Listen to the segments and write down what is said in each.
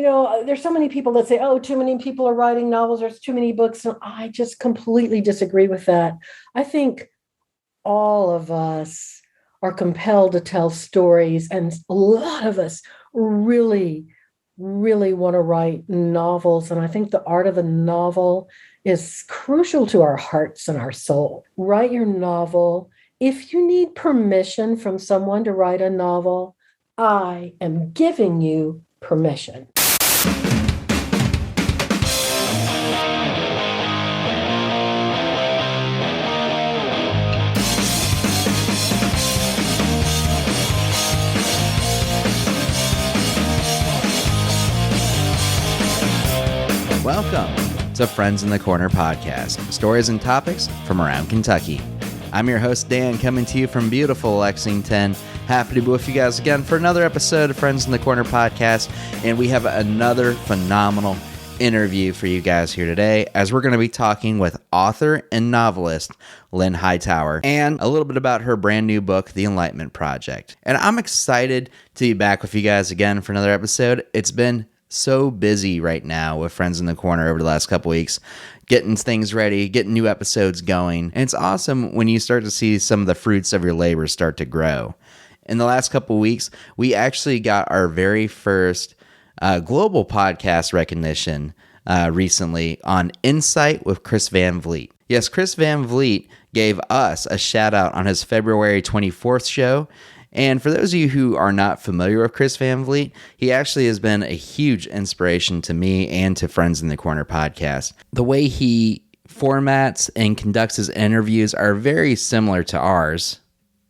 there's so many people that say, oh, too many people are writing novels, there's too many books. And I just completely disagree with that. I think all of us are compelled to tell stories, and a lot of us really, really want to write novels. And I think the art of the novel is crucial to our hearts and our soul. Write your novel. If you need permission from someone to write a novel, I am giving you permission. Welcome to Friends in the Corner podcast, stories and topics from around Kentucky. I'm your host, Dan, coming to you from beautiful Lexington. Happy to be with you guys again for another episode of Friends in the Corner podcast, and we have another phenomenal interview for you guys here today, as we're going to be talking with author and novelist Lynn Hightower, and a little bit about her brand new book, The Enlightenment Project. And I'm excited to be back with you guys again for another episode. It's been so busy right now with Friends in the Corner over the last couple weeks, getting things ready, getting new episodes going. And it's awesome when you start to see some of the fruits of your labor start to grow. In the last couple weeks, we actually got our very first global podcast recognition recently on Insight with Chris Van Vliet. Yes, Chris Van Vliet gave us a shout out on his February 24th show. And for those of you who are not familiar with Chris Van Vliet, he actually has been a huge inspiration to me and to Friends in the Corner podcast. The way he formats and conducts his interviews are very similar to ours.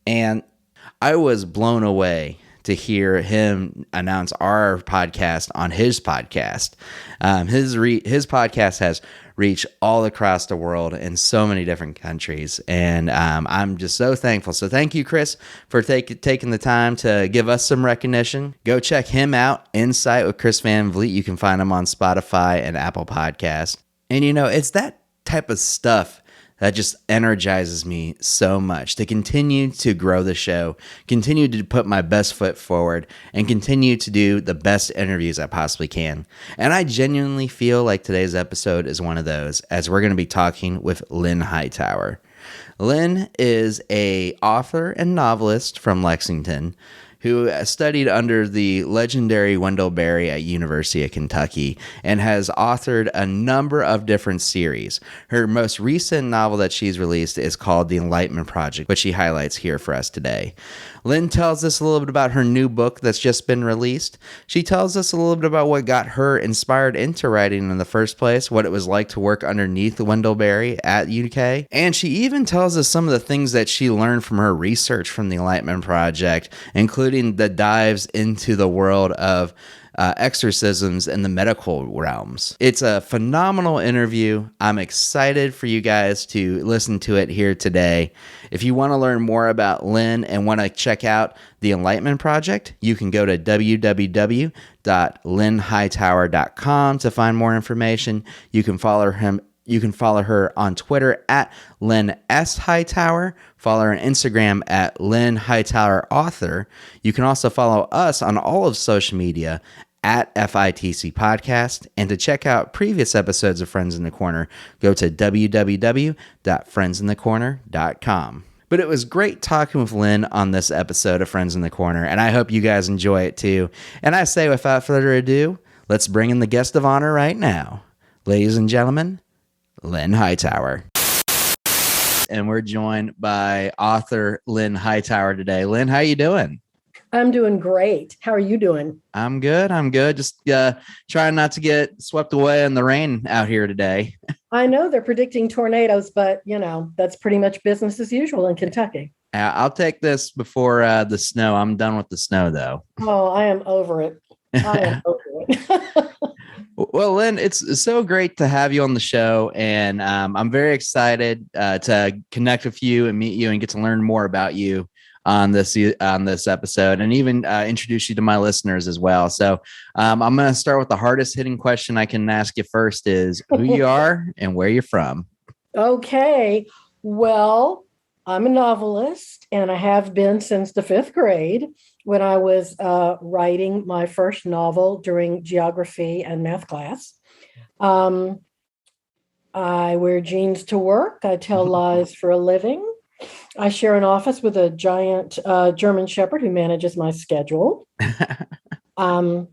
And I was blown away to hear him announce our podcast on his podcast. His podcast has reached all across the world in so many different countries, and I'm just so thankful. So thank you, Chris, for taking the time to give us some recognition. Go check him out, Insight with Chris Van Vliet. You can find him on Spotify and Apple Podcasts. And it's that type of stuff that just energizes me so much to continue to grow the show, continue to put my best foot forward, and continue to do the best interviews I possibly can. And I genuinely feel like today's episode is one of those, as we're going to be talking with Lynn Hightower. Lynn is an author and novelist from Lexington who studied under the legendary Wendell Berry at University of Kentucky and has authored a number of different series. Her most recent novel that she's released is called The Enlightenment Project, which she highlights here for us today. Lynn tells us a little bit about her new book that's just been released. She tells us a little bit about what got her inspired into writing in the first place, what it was like to work underneath Wendell Berry at UK, and she even tells us some of the things that she learned from her research from the Enlightenment Project, including the dives into the world of exorcisms in the medical realms. It's a phenomenal interview. I'm excited for you guys to listen to it here today. If you want to learn more about Lynn and want to check out the Enlightenment Project, you can go to www.lynnhightower.com to find more information. You can follow her on Twitter at Lynn S. Hightower. Follow her on Instagram at Lynn Hightower Author. You can also follow us on all of social media at FITC Podcast. And to check out previous episodes of Friends in the Corner, go to www.friendsinthecorner.com. But it was great talking with Lynn on this episode of Friends in the Corner, and I hope you guys enjoy it too. And I say, without further ado, let's bring in the guest of honor right now. Ladies and gentlemen, Lynn Hightower. And we're joined by author Lynn Hightower today. Lynn, how you doing? I'm doing great. How are you doing? I'm good. Just trying not to get swept away in the rain out here today. I know they're predicting tornadoes, but that's pretty much business as usual in Kentucky. I'll take this before the snow. I'm done with the snow, though. Oh, I am over it. Well, Lynn, it's so great to have you on the show, and I'm very excited to connect with you and meet you and get to learn more about you on this episode, and even introduce you to my listeners as well. So I'm going to start with the hardest hitting question I can ask you first is who you are and where you're from. Okay. Well, I'm a novelist, and I have been since the fifth grade when I was writing my first novel during geography and math class. Um, I wear jeans to work. I tell lies for a living. I share an office with a giant German Shepherd who manages my schedule. Um,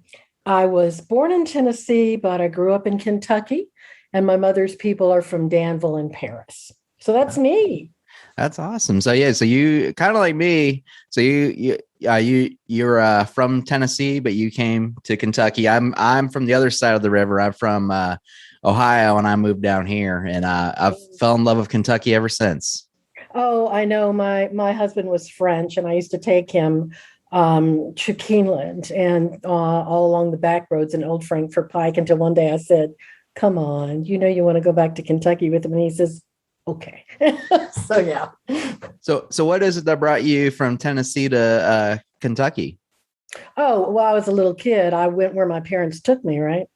I was born in Tennessee, but I grew up in Kentucky, and my mother's people are from Danville and Paris. So that's me. That's awesome. So yeah, so you kind of like me. So you're from Tennessee, but you came to Kentucky. I'm from the other side of the river. I'm from Ohio, and I moved down here, and I've fell in love with Kentucky ever since. Oh, I know. My husband was French, and I used to take him to Keeneland and all along the back roads in Old Frankfort Pike until one day I said, "Come on, you want to go back to Kentucky with him?" And he says, "Okay." So yeah. So what is it that brought you from Tennessee to Kentucky? Oh, well, I was a little kid. I went where my parents took me, right?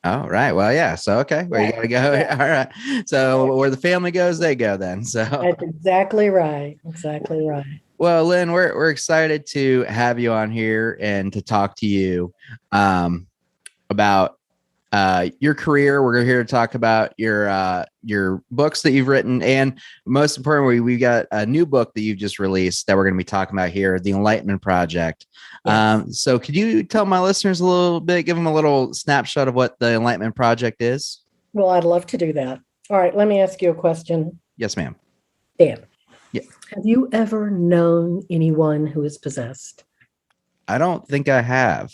Oh, right. Well, yeah. So, okay. Where you got to go. Yeah. All right. So where the family goes, they go then. So That's exactly right. Exactly right. well, Lynn, we're excited to have you on here and to talk to you about your career. We're here to talk about your books that you've written, and most importantly, we got a new book that you've just released that we're going to be talking about here, the Enlightenment Project. Yes. So could you tell my listeners a little bit, give them a little snapshot of what the Enlightenment Project is? Well, I'd love to do that. All right, let me ask you a question. Yes, ma'am. Dan, Yeah. have you ever known anyone who is possessed? I don't think I have.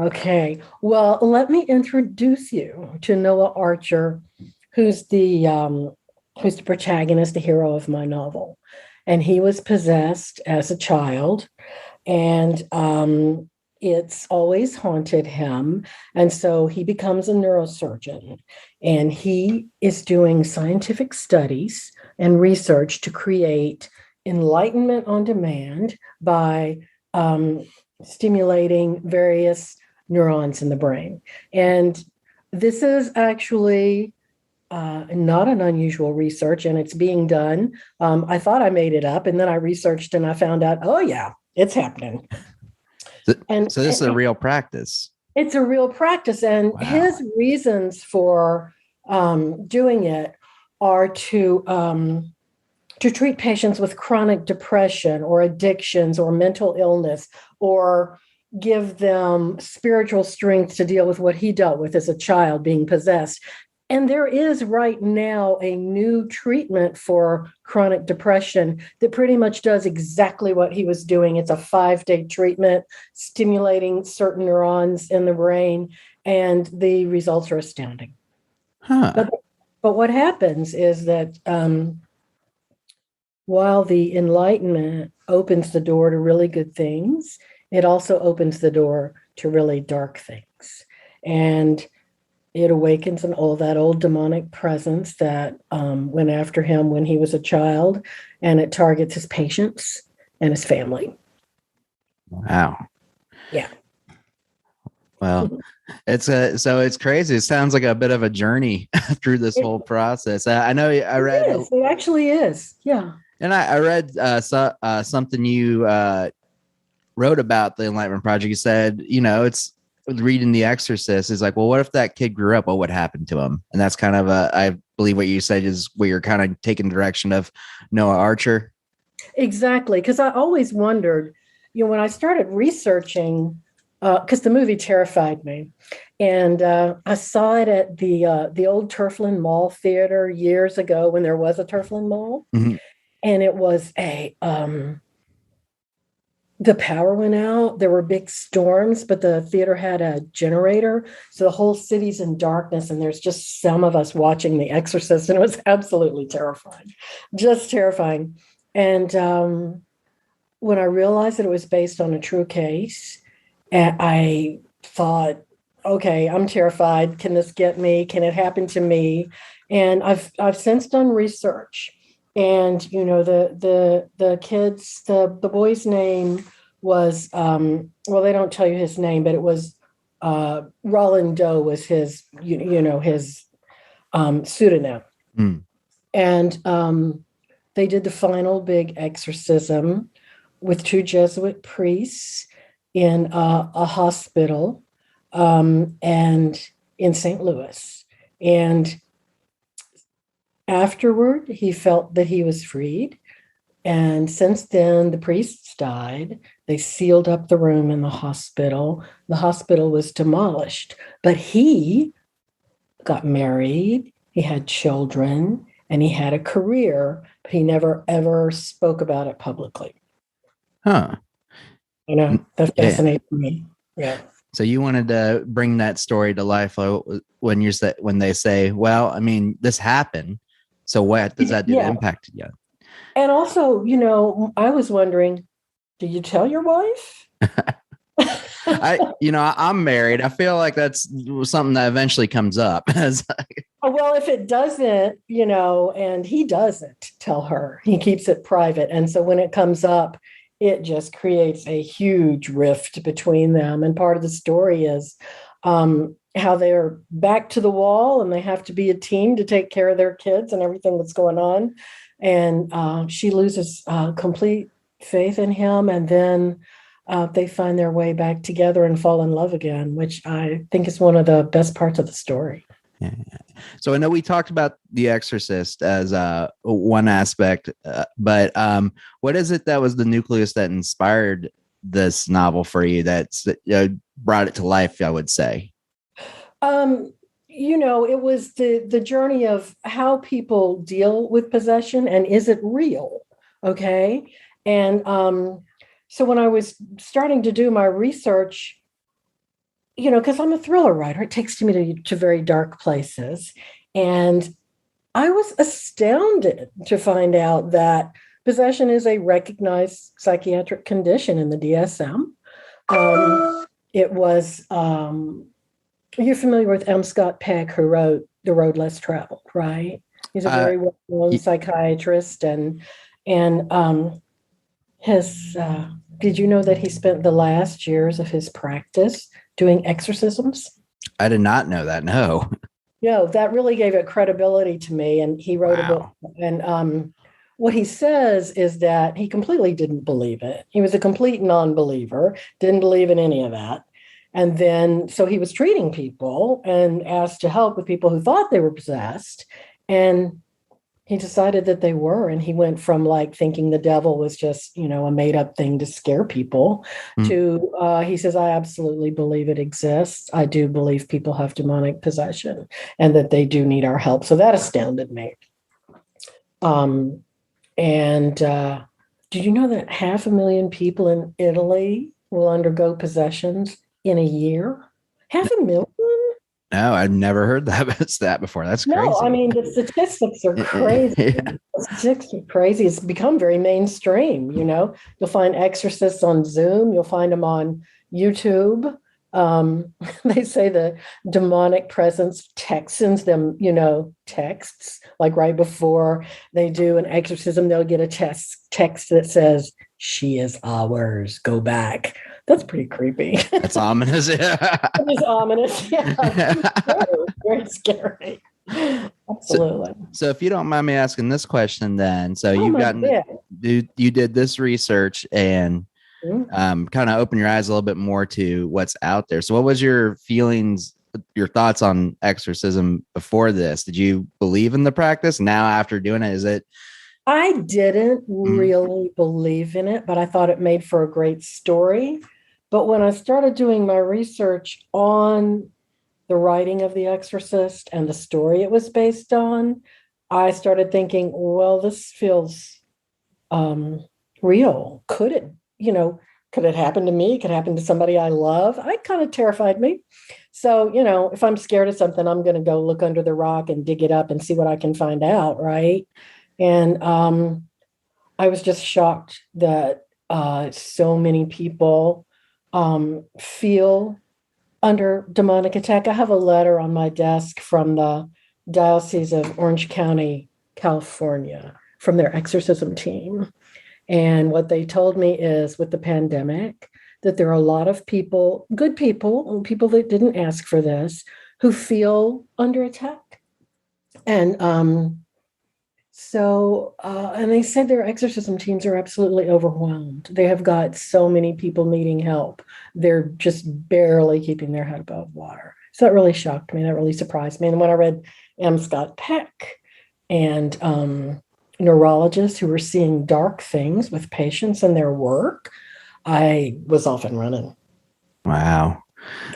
Okay. Well, let me introduce you to Noah Archer, who's the protagonist, the hero of my novel. And he was possessed as a child, and it's always haunted him. And so he becomes a neurosurgeon, and he is doing scientific studies and research to create enlightenment on demand by stimulating various neurons in the brain. And this is actually not an unusual research, and it's being done. I thought I made it up, and then I researched and I found out, oh, yeah, it's happening. So this is a real practice. It's a real practice. And Wow. his reasons for doing it are to treat patients with chronic depression or addictions or mental illness, or give them spiritual strength to deal with what he dealt with as a child, being possessed. And there is right now a new treatment for chronic depression that pretty much does exactly what he was doing. It's a 5-day treatment, stimulating certain neurons in the brain, and the results are astounding. Huh. But what happens is that while the enlightenment opens the door to really good things, it also opens the door to really dark things. And it awakens all that old demonic presence that went after him when he was a child, and it targets his patients and his family. Wow. Yeah. Well, it's crazy. It sounds like a bit of a journey through this whole process. I know I read. It actually is. Yeah. And I read something you wrote about the Enlightenment Project. You said, it's reading The Exorcist is like, well, what if that kid grew up? What would happen to him? And that's kind of I believe what you said is where you're kind of taking the direction of Noah Archer. Exactly. Because I always wondered, when I started researching, because the movie terrified me. And I saw it at the old Turfland Mall Theater years ago when there was a Turfland Mall. Mm-hmm. And it was the power went out. There were big storms, but the theater had a generator. So the whole city's in darkness, and there's just some of us watching The Exorcist, and it was absolutely terrifying, just terrifying. And when I realized that it was based on a true case, I thought, okay, I'm terrified. Can this get me? Can it happen to me? And I've since done research. And the kids, the boy's name was they don't tell you his name, but it was Roland Doe was his his pseudonym. Mm. And they did the final big exorcism with two Jesuit priests in a hospital and in St. Louis. And afterward, he felt that he was freed. And since then, the priests died. They sealed up the room in the hospital. The hospital was demolished, but he got married, he had children, and he had a career, but he never ever spoke about it publicly. Huh. You know, that Yeah. fascinates me. Yeah. So you wanted to bring that story to life when they say, well, I mean, this happened. So what does that do to impact you? And also, you know, I was wondering, did you tell your wife? I'm married. I feel like that's something that eventually comes up. Well, if it doesn't, you know, and he doesn't tell her, he keeps it private. And so when it comes up, it just creates a huge rift between them. And part of the story is how they're back to the wall and they have to be a team to take care of their kids and everything that's going on. And she loses complete faith in him. And then they find their way back together and fall in love again, which I think is one of the best parts of the story. Yeah. So I know we talked about The Exorcist as one aspect, but what is it that was the nucleus that inspired this novel for you that's brought it to life, I would say? You know, it was the journey of how people deal with possession and is it real? Okay. And so when I was starting to do my research, you know, because I'm a thriller writer, it takes me to very dark places. And I was astounded to find out that possession is a recognized psychiatric condition in the DSM. It was, you're familiar with M. Scott Peck, who wrote The Road Less Traveled, right? He's a very well-known psychiatrist. And his, did you know that he spent the last years of his practice doing exorcisms? I did not know that. No. No, that really gave it credibility to me. And he wrote a book. And what he says is that he completely didn't believe it. He was a complete non-believer, didn't believe in any of that. And then, so he was treating people and asked to help with people who thought they were possessed. And he decided that they were. And he went from like thinking the devil was just, you know, a made up thing to scare people to, he says, I absolutely believe it exists. I do believe people have demonic possession and that they do need our help. So that astounded me. Did you know that 500,000 people in Italy will undergo possessions in a year? 500,000? No, I've never heard that before. That's crazy. No, I mean, the statistics are crazy. Yeah. The statistics are crazy. It's become very mainstream, you know. You'll find exorcists on Zoom. You'll find them on YouTube. They say the demonic presence sends them, you know, texts. Like right before they do an exorcism, they'll get a text that says, "She is ours. Go back." That's pretty creepy. That's ominous. Yeah. It is ominous. Yeah. Very scary. Absolutely. So if you don't mind me asking this question, then, so you did this research and kind of open your eyes a little bit more to what's out there. So what was your feelings, your thoughts on exorcism before this? Did you believe in the practice? Now, after doing it, is it? I didn't really believe in it, but I thought it made for a great story. But when I started doing my research on the writing of The Exorcist and the story it was based on, I started thinking, well, this feels real. Could it happen to me? Could it happen to somebody I love? It kind of terrified me. So, you know, if I'm scared of something, I'm going to go look under the rock and dig it up and see what I can find out, right? And I was just shocked that so many people feel under demonic attack. I have a letter on my desk from the Diocese of Orange County, California, from their exorcism team. And what they told me is with the pandemic, that there are a lot of people, good people that didn't ask for this, who feel under attack. And So, and they said their exorcism teams are absolutely overwhelmed. They have got so many people needing help. They're just barely keeping their head above water. So that really shocked me. That really surprised me. And when I read M. Scott Peck and neurologists who were seeing dark things with patients in their work, I was off and running. Wow.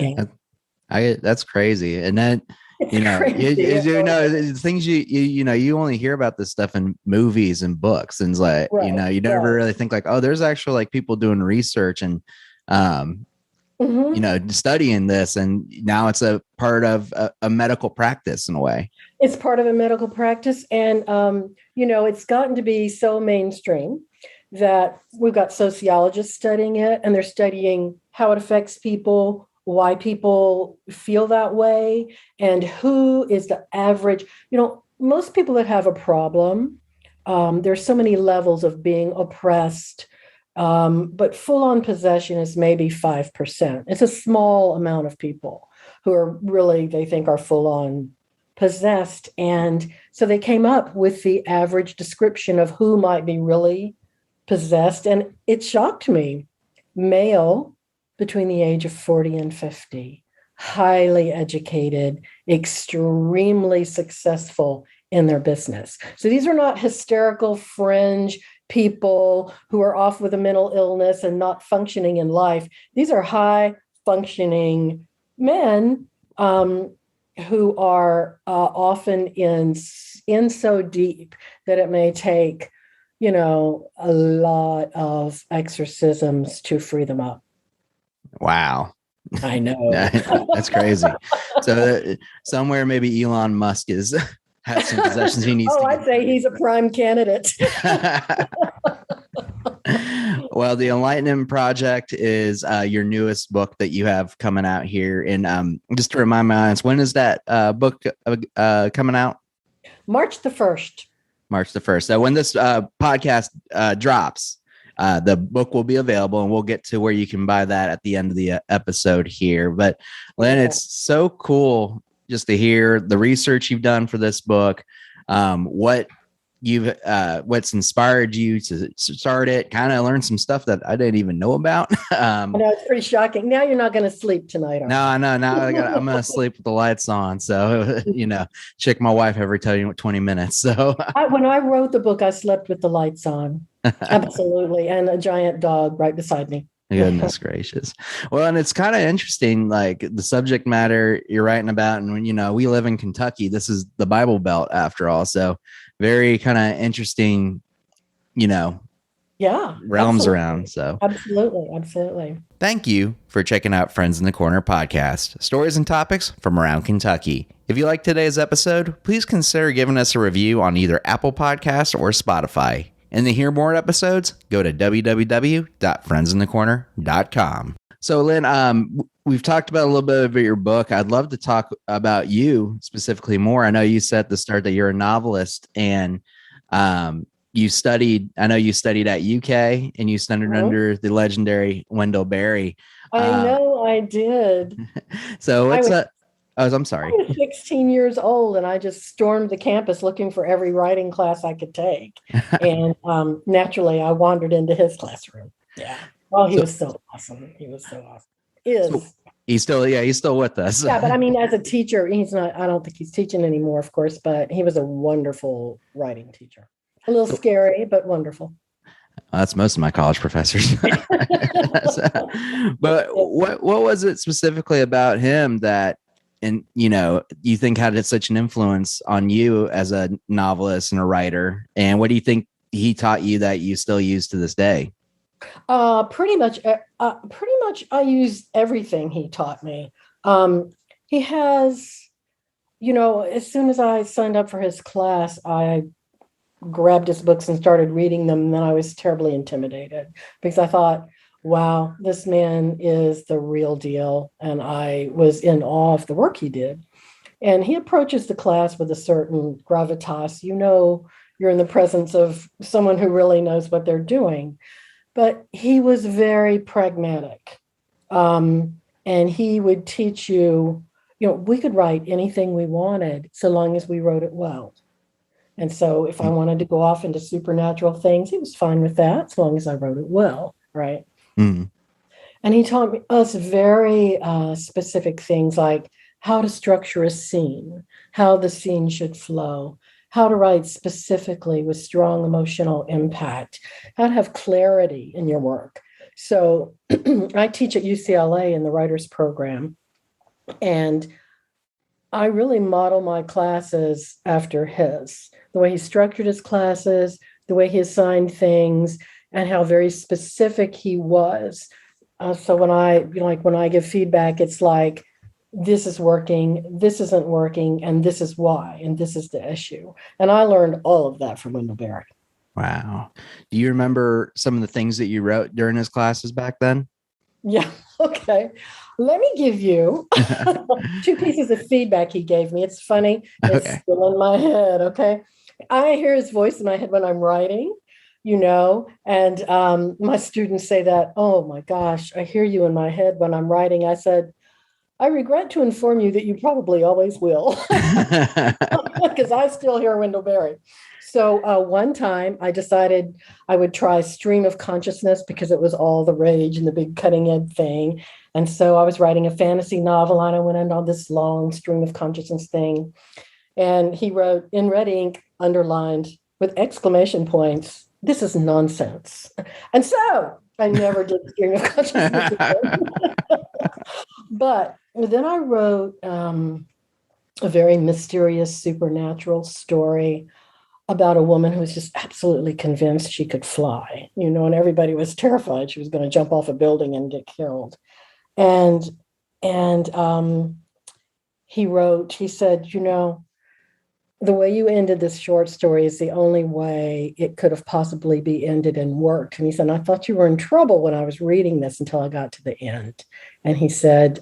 Yeah. That's crazy. And then, It's crazy. things you only hear about this stuff in movies and books, and it's like, Right, you never really think like, oh, there's actually like people doing research and, studying this. And now it's a part of a medical practice in a way. It's part of a medical practice. And, it's gotten to be so mainstream that we've got sociologists studying it, and they're studying how it affects people, why people feel that way, and who is the average. Most people that have a problem, there's so many levels of being oppressed, but full-on possession is maybe 5%. It's a small amount of people who are really, they think, are full-on possessed. And so they came up with the average description of who might be really possessed. And it shocked me. Male between the age of 40 and 50, highly educated, extremely successful in their business. So these are not hysterical fringe people who are off with a mental illness and not functioning in life. These are high functioning men who are often in so deep that it may take, a lot of exorcisms to free them up. Wow. I know. That's crazy. So somewhere maybe Elon Musk has some possessions he needs to I'd say he's a prime candidate. Well, the Enlightenment Project is your newest book that you have coming out here. And just to remind my audience, when is that book coming out? March the 1st. March the 1st. So when this podcast drops, the book will be available, and we'll get to where you can buy that at the end of the episode here. But Lynn, it's so cool just to hear the research you've done for this book, what's inspired you to start it, kind of learn some stuff that I didn't even know about. I know, it's pretty shocking. Now you're not going to sleep tonight. No, I know. Now I'm going to sleep with the lights on. So, check my wife every 20 minutes. So when I wrote the book, I slept with the lights on. Absolutely. And a giant dog right beside me. Goodness gracious. Well, and it's kind of interesting, like the subject matter you're writing about. And when, we live in Kentucky, this is the Bible Belt after all. So very kind of interesting, realms absolutely. Around. So absolutely. Thank you for checking out Friends in the Corner podcast, stories and topics from around Kentucky. If you like today's episode, please consider giving us a review on either Apple Podcasts or Spotify. And to hear more episodes, go to www.friendsinthecorner.com. So, Lynn, we've talked about a little bit about your book. I'd love to talk about you specifically more. I know you said at the start that you're a novelist, and you studied at UK, and you studied under the legendary Wendell Berry. I know I did. So I'm sorry. I was 16 years old, and I just stormed the campus looking for every writing class I could take. And naturally, I wandered into his classroom. Yeah. Well, he was so awesome. He's still with us. Yeah, but I mean, as a teacher, he's not. I don't think he's teaching anymore, of course. But he was a wonderful writing teacher. A little scary, but wonderful. That's most of my college professors. But what was it specifically about him that, and you think had such an influence on you as a novelist and a writer? And what do you think he taught you that you still use to this day? Pretty much I use everything he taught me. He has, as soon as I signed up for his class, I grabbed his books and started reading them. And then I was terribly intimidated because I thought, wow, this man is the real deal. And I was in awe of the work he did. And he approaches the class with a certain gravitas. You're in the presence of someone who really knows what they're doing. But he was very pragmatic. And he would teach you, we could write anything we wanted so long as we wrote it well. And so if I wanted to go off into supernatural things, he was fine with that as long as I wrote it well, right? Mm. And he taught me us very specific things like how to structure a scene, how the scene should flow, how to write specifically with strong emotional impact, how to have clarity in your work. So I teach at UCLA in the writers program, and I really model my classes after his, the way he structured his classes, the way he assigned things, and how very specific he was. So when I give feedback, it's like, this is working, this isn't working, and this is why, and this is the issue. And I learned all of that from Wendell Berry. Wow. Do you remember some of the things that you wrote during his classes back then? Yeah. Okay. Let me give you two pieces of feedback he gave me. It's funny. It's Okay. still in my head. Okay. I hear his voice in my head when I'm writing, and my students say that, oh my gosh, I hear you in my head when I'm writing. I said, I regret to inform you that you probably always will, because I still hear Wendell Berry. So one time I decided I would try stream of consciousness because it was all the rage and the big cutting edge thing. And so I was writing a fantasy novel and I went into this long stream of consciousness thing. And he wrote in red ink, underlined with exclamation points, "This is nonsense." And so I never did stream of consciousness again. But then I wrote a very mysterious supernatural story about a woman who was just absolutely convinced she could fly, and everybody was terrified she was going to jump off a building and get killed. And he said, the way you ended this short story is the only way it could have possibly be ended and worked. And he said, I thought you were in trouble when I was reading this until I got to the end. And he said,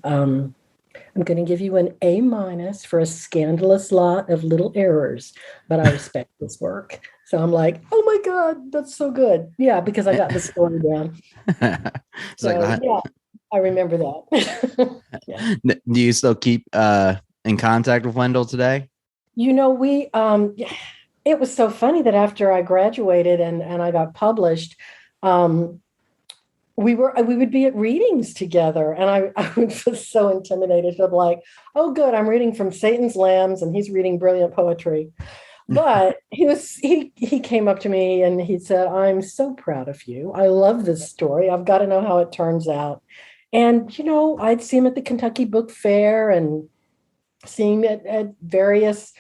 I'm going to give you an A- for a scandalous lot of little errors, but I respect this work. So I'm like, oh my God, that's so good. Yeah, because I got the story down. It's So like that. yeah, I remember that. Yeah. Do you still keep in contact with Wendell today? We it was so funny that after I graduated and I got published, we would be at readings together, and I was so intimidated. I'm like, oh good, I'm reading from Satan's Lambs and he's reading brilliant poetry. But he came up to me and he said, I'm so proud of you. I love this story. I've got to know how it turns out. And I'd see him at the Kentucky Book Fair and seeing it at various,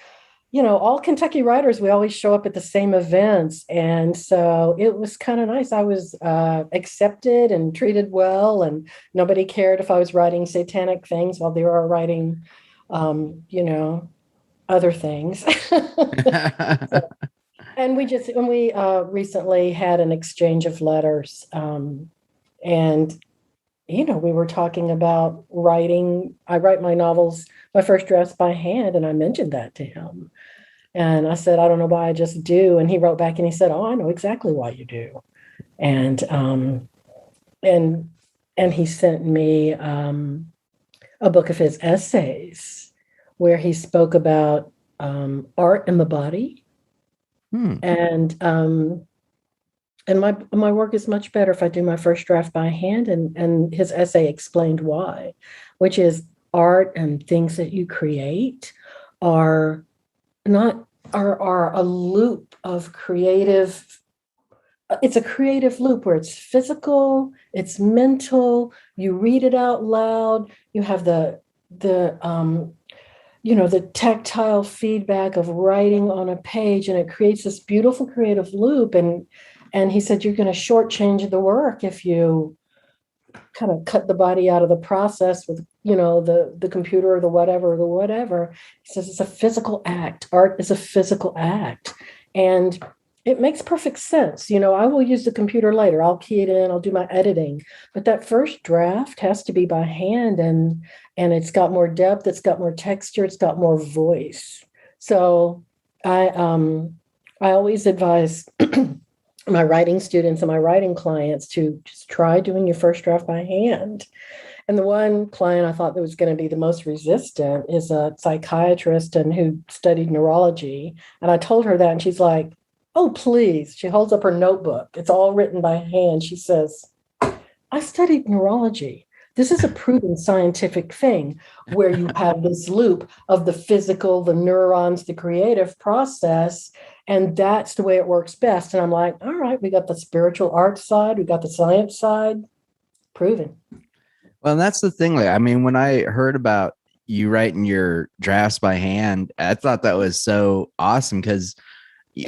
all Kentucky writers, we always show up at the same events. And so it was kind of nice. I was accepted and treated well, and nobody cared if I was writing satanic things while they were writing, other things. So, and we recently had an exchange of letters. And we were talking about writing. I write my novels, my first drafts by hand, and I mentioned that to him. And I said, I don't know why, I just do. And he wrote back and he said, oh, I know exactly why you do. And and he sent me a book of his essays where he spoke about art and the body. And my work is much better if I do my first draft by hand. And his essay explained why, which is art and things that you create are a loop of creative. It's a creative loop where it's physical, it's mental. You read it out loud. You have the tactile feedback of writing on a page, and it creates this beautiful creative loop. And he said, you're going to shortchange the work if you kind of cut the body out of the process with, the computer or the whatever. He says it's a physical act. Art is a physical act. And it makes perfect sense. I will use the computer later. I'll key it in, I'll do my editing. But that first draft has to be by hand, and it's got more depth, it's got more texture, it's got more voice. So I always advise my writing students and my writing clients to just try doing your first draft by hand. And the one client I thought that was going to be the most resistant is a psychiatrist and who studied neurology. And I told her that, and she's like, "Oh, please." She holds up her notebook. It's all written by hand. She says, "I studied neurology. This is a proven scientific thing where you have this loop of the physical, the neurons, the creative process, and that's the way it works best." And I'm like, all right, we got the spiritual art side, we got the science side, proven. Well, that's the thing. Like, I mean, when I heard about you writing your drafts by hand, I thought that was so awesome because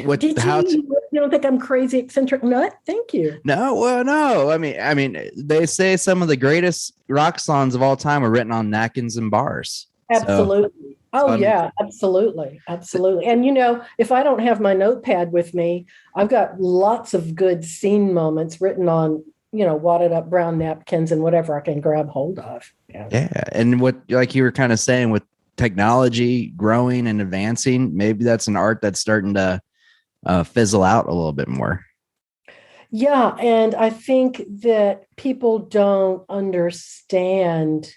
what Did how you don't think I'm crazy eccentric nut? Thank you. no, well, no. I mean, they say some of the greatest rock songs of all time were written on napkins and bars. Absolutely. Oh, I mean, yeah, absolutely. Absolutely. And, if I don't have my notepad with me, I've got lots of good scene moments written on, wadded up brown napkins and whatever I can grab hold of. Yeah. yeah. And what, like you were kind of saying, with technology growing and advancing, maybe that's an art that's starting to fizzle out a little bit more. Yeah. And I think that people don't understand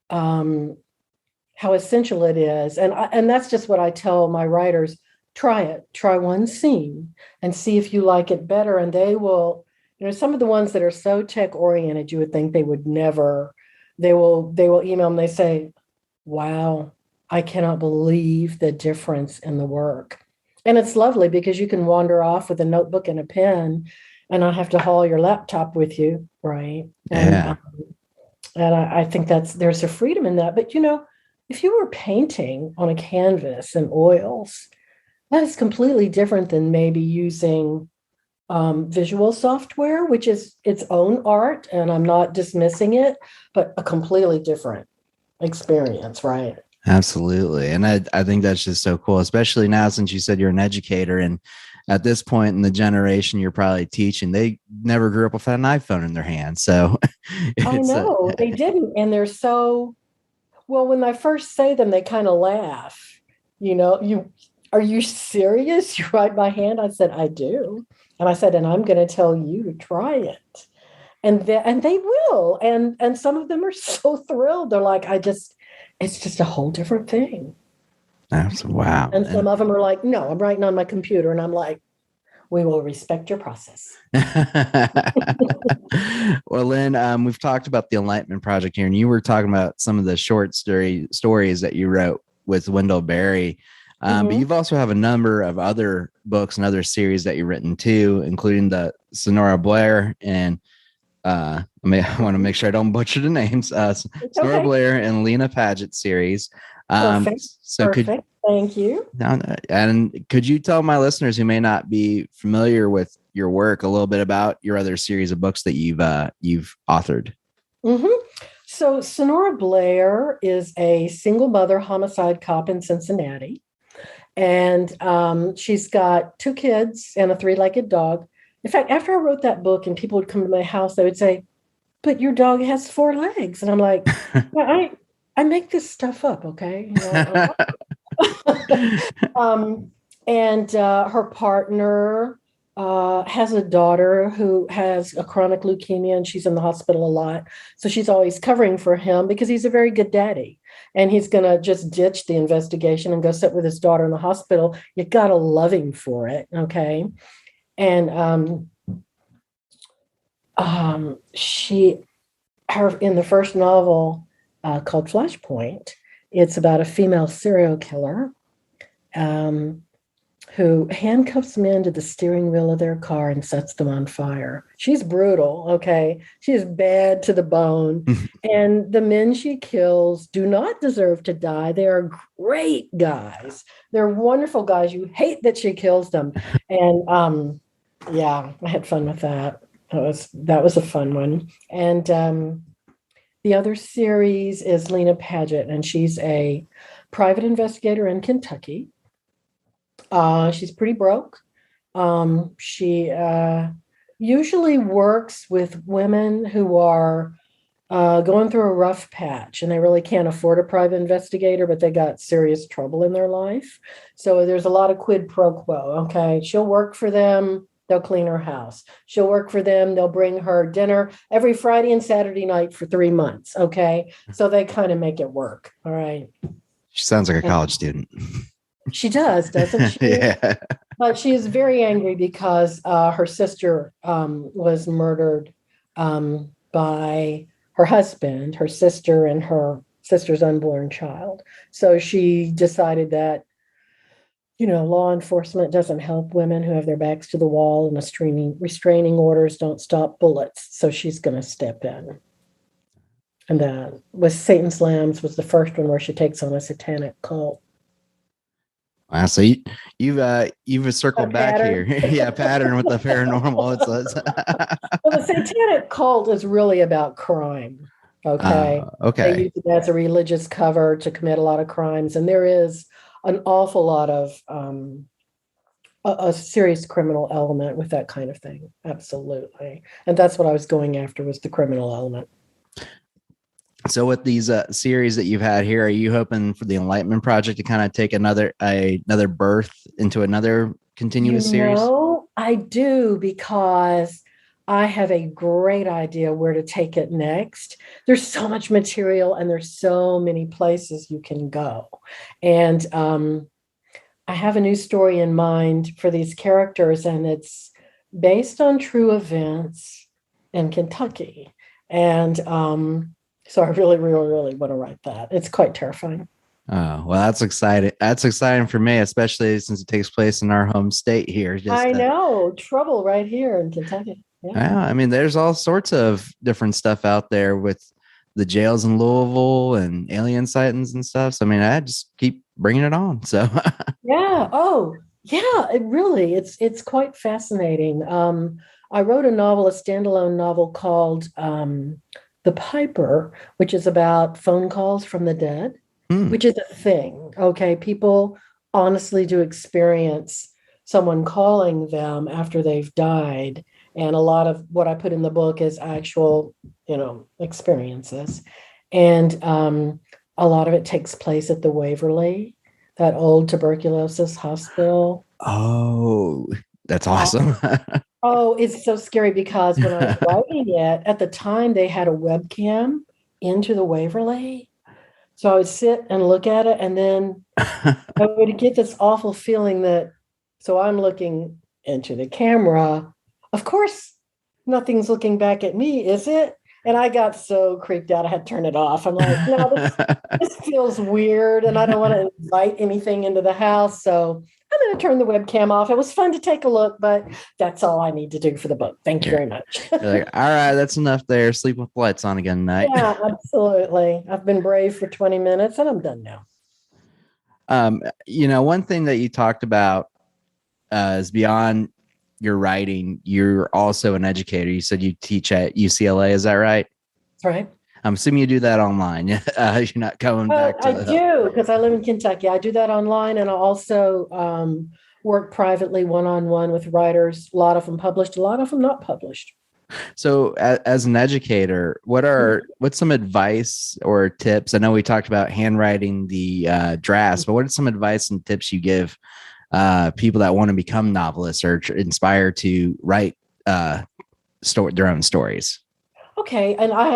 how essential it is. And that's just what I tell my writers. Try one scene and see if you like it better. And they will, some of the ones that are so tech oriented, you would think they would never, they will email them. They say, "Wow, I cannot believe the difference in the work." And it's lovely because you can wander off with a notebook and a pen and not have to haul your laptop with you. Right. Yeah. And I think there's a freedom in that. But, if you were painting on a canvas in oils, that is completely different than maybe using visual software, which is its own art. And I'm not dismissing it, but a completely different experience, right? Absolutely. And I think that's just so cool, especially now since you said you're an educator. And at this point in the generation you're probably teaching, they never grew up with an iPhone in their hand. So I know they didn't. And they're so, well, when I first say them, they kind of laugh. Are you serious? You write by hand? I said, I do. And I said, and I'm going to tell you to try it. And they will. And some of them are so thrilled. They're like, it's just a whole different thing. wow. And some of them are like, no, I'm writing on my computer. And I'm like, we will respect your process. Well, Lynn, we've talked about the Enlightenment Project here, and you were talking about some of the short stories that you wrote with Wendell Berry. But you've also have a number of other books and other series that you've written too, including the Sonora Blair and I want to make sure I don't butcher the names. Sonora Blair and Lena Paget series. Perfect. So Perfect. Thank you. And could you tell my listeners who may not be familiar with your work a little bit about your other series of books that you've authored? Mm-hmm. So Sonora Blair is a single mother homicide cop in Cincinnati. And she's got 2 kids and a 3-legged dog. In fact, after I wrote that book and people would come to my house, they would say, "But your dog has 4 legs." And I'm like, well, I make this stuff up, okay? And her partner has a daughter who has a chronic leukemia, and she's in the hospital a lot. So she's always covering for him because he's a very good daddy. And he's going to just ditch the investigation and go sit with his daughter in the hospital. You got to love him for it, okay? And in the first novel called Flashpoint, it's about a female serial killer who handcuffs men to the steering wheel of their car and sets them on fire. She's brutal, okay? She is bad to the bone. And the men she kills do not deserve to die. They are great guys. They're wonderful guys. You hate that she kills them. And yeah, I had fun with that. That was a fun one. And the other series is Lena Paget, and she's a private investigator in Kentucky. She's pretty broke. She usually works with women who are going through a rough patch and they really can't afford a private investigator, but they got serious trouble in their life. So there's a lot of quid pro quo. Okay. She'll work for them they'll clean her house. She'll work for them. They'll bring her dinner every Friday and Saturday night for 3 months. Okay. So they kind of make it work. All right. She sounds like a And college student. she does, doesn't she? Yeah. But she is very angry because her sister was murdered by her husband, her sister, and her sister's unborn child. So she decided that, law enforcement doesn't help women who have their backs to the wall, and restraining orders don't stop bullets. So she's going to step in. And that was Satan's Lambs was the first one where she takes on a satanic cult. Wow, so you've circled back here. Yeah, pattern with the paranormal. Well, the satanic cult is really about crime. Okay. Okay. They use it as a religious cover to commit a lot of crimes. And there is an awful lot of a serious criminal element with that kind of thing. Absolutely. And that's what I was going after, was the criminal element. So with these series that you've had here, are you hoping for the Enlightenment Project to kind of take another birth into another continuous series? I do, because I have a great idea where to take it next. There's so much material and there's so many places you can go. And I have a new story in mind for these characters, and it's based on true events in Kentucky. And so I really, really, really want to write that. It's quite terrifying. Oh, well, that's exciting. That's exciting for me, especially since it takes place in our home state here. I know. Trouble right here in Kentucky. Yeah, I mean, there's all sorts of different stuff out there with the jails in Louisville and alien sightings and stuff. So, I mean, I just keep bringing it on. So, yeah. Oh, yeah. It's quite fascinating. I wrote a standalone novel called The Piper, which is about phone calls from the dead, which is a thing. Okay. People honestly do experience someone calling them after they've died. And a lot of what I put in the book is actual, experiences. And a lot of it takes place at the Waverly, that old tuberculosis hospital. Oh, that's awesome. Oh, it's so scary, because when I was writing it, at the time they had a webcam into the Waverly. So I would sit and look at it, and then I would get this awful feeling so I'm looking into the camera. Of course, nothing's looking back at me, is it? And I got so creeped out, I had to turn it off. I'm like, no, this feels weird, and I don't want to invite anything into the house. So I'm going to turn the webcam off. It was fun to take a look, but that's all I need to do for the book. Thank you very much. You're like, all right, that's enough there. Sleep with the lights on again tonight. Yeah, absolutely. I've been brave for 20 minutes and I'm done now. One thing that you talked about is beyond your writing, you're also an educator. You said you teach at UCLA. Is that right? That's right. I'm assuming you do that online. You're not coming back to I do, because I live in Kentucky. I do that online, and I also work privately one-on-one with writers. A lot of them published, a lot of them not published. So as an educator, what's some advice or tips? I know we talked about handwriting the drafts, but what are some advice and tips you give people that want to become novelists or inspired to write their own stories? Okay, and I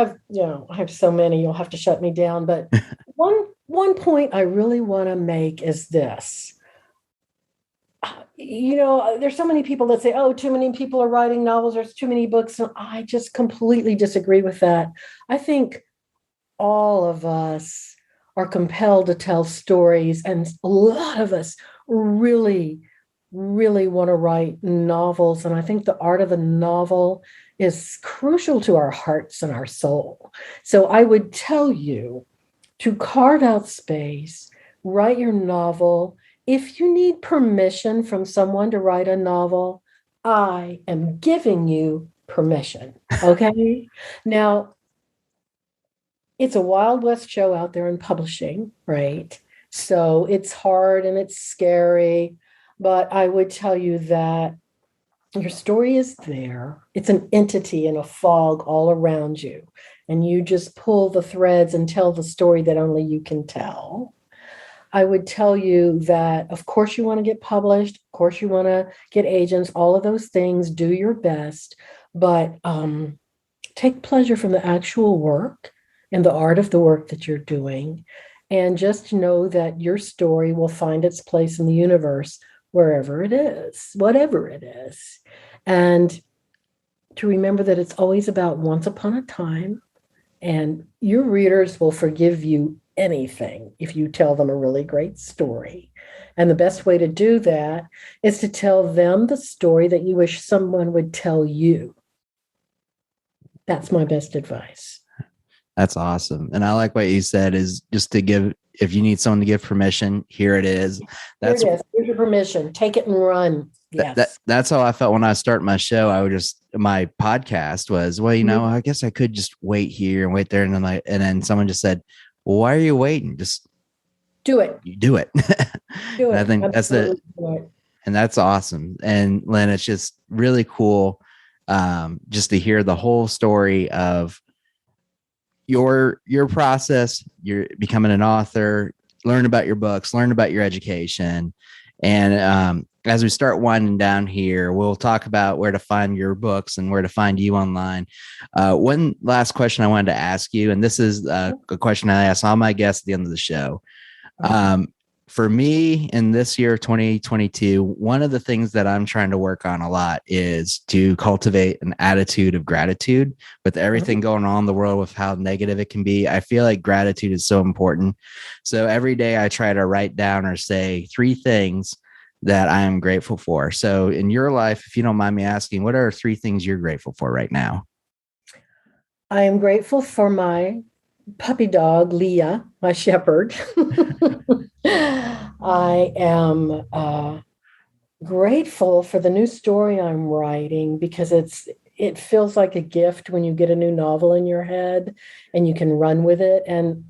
have so many, you'll have to shut me down, but one point I really want to make is this. There's so many people that say, oh, too many people are writing novels, there's too many books, and I just completely disagree with that. I think all of us are compelled to tell stories, and a lot of us really, really want to write novels, and I think the art of the novel is crucial to our hearts and our soul. So I would tell you to carve out space, write your novel. If you need permission from someone to write a novel, I am giving you permission. Okay? Now, it's a Wild West show out there in publishing, right? So it's hard and it's scary, but I would tell you that your story is there. It's an entity in a fog all around you. And you just pull the threads and tell the story that only you can tell. I would tell you that, of course, you want to get published. Of course, you want to get agents, all of those things, do your best, but take pleasure from the actual work and the art of the work that you're doing. And just know that your story will find its place in the universe, wherever it is, whatever it is. And to remember that it's always about once upon a time, and your readers will forgive you anything if you tell them a really great story. And the best way to do that is to tell them the story that you wish someone would tell you. That's my best advice. That's awesome. And I like what you said is just to give, if you need someone to give permission, here it is. Here's your permission. Take it and run. Yes. That's how I felt when I started my show. My podcast was, well, I guess I could just wait here and wait there. And then someone just said, well, why are you waiting? Just do it. You do it. Do it. I think that's it. And that's awesome. And Lynn, it's just really cool just to hear the whole story of your process. You're becoming an author, learn about your books, learn about your education. And as we start winding down here, we'll talk about where to find your books and where to find you online. One last question I wanted to ask you, and this is a question I ask all my guests at the end of the show. For me, in this year of 2022, one of the things that I'm trying to work on a lot is to cultivate an attitude of gratitude with everything going on in the world, with how negative it can be. I feel like gratitude is so important. So every day I try to write down or say 3 things that I am grateful for. So in your life, if you don't mind me asking, what are 3 things you're grateful for right now? I am grateful for my puppy dog, Leah, my shepherd. I am grateful for the new story I'm writing, because it feels like a gift when you get a new novel in your head and you can run with it. And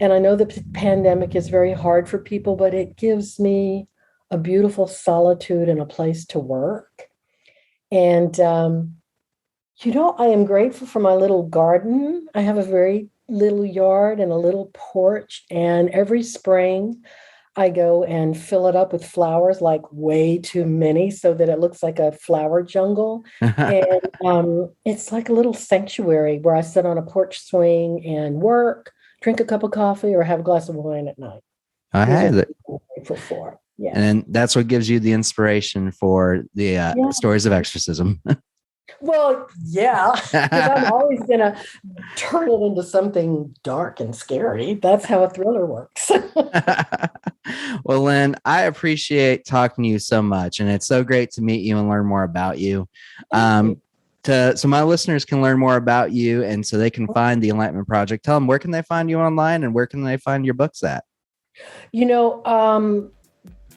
I know the pandemic is very hard for people, but it gives me a beautiful solitude and a place to work. And, I am grateful for my little garden. I have a very little yard and a little porch. And every spring I go and fill it up with flowers, like way too many, so that it looks like a flower jungle. And it's like a little sanctuary where I sit on a porch swing and work, drink a cup of coffee, or have a glass of wine at night. I had it. Grateful for. Yeah. And that's what gives you the inspiration for the stories of exorcism. Well, yeah, because I'm always going to turn it into something dark and scary. That's how a thriller works. Well, Lynn, I appreciate talking to you so much, and it's so great to meet you and learn more about you. So my listeners can learn more about you, and so they can find the Enlightenment Project. Tell them, where can they find you online, and where can they find your books at?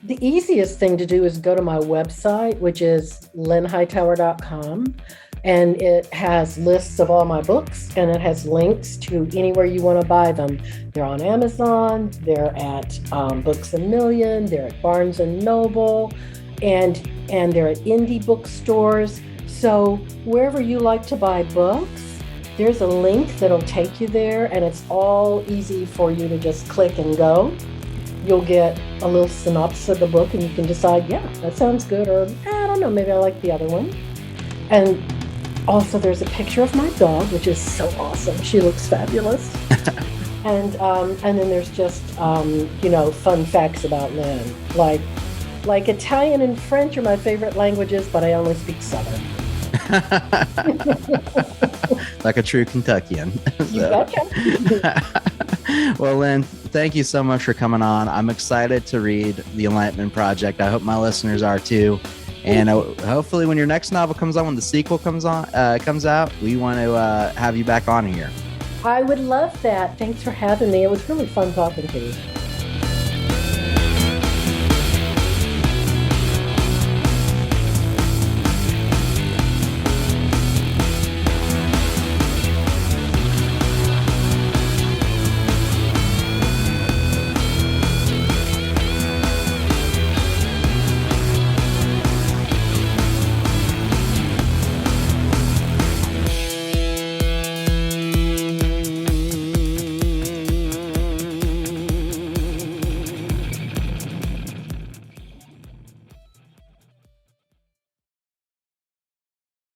The easiest thing to do is go to my website, which is lynnhightower.com. And it has lists of all my books, and it has links to anywhere you want to buy them. They're on Amazon, they're at Books A Million, they're at Barnes and Noble, and they're at indie bookstores. So wherever you like to buy books, there's a link that'll take you there, and it's all easy for you to just click and go. You'll get a little synopsis of the book, and you can decide, yeah, that sounds good, or I don't know, maybe I like the other one. And also there's a picture of my dog, which is so awesome. She looks fabulous. And then there's just, fun facts about Lynn. Like Italian and French are my favorite languages, but I only speak Southern. Like a true Kentuckian. Well, Lynn, thank you so much for coming on. I'm excited to read The Enlightenment Project. I hope my listeners are too. And hopefully when your next novel comes on, when the sequel comes out, we want to have you back on here. I would love that. Thanks for having me. It was really fun talking to you.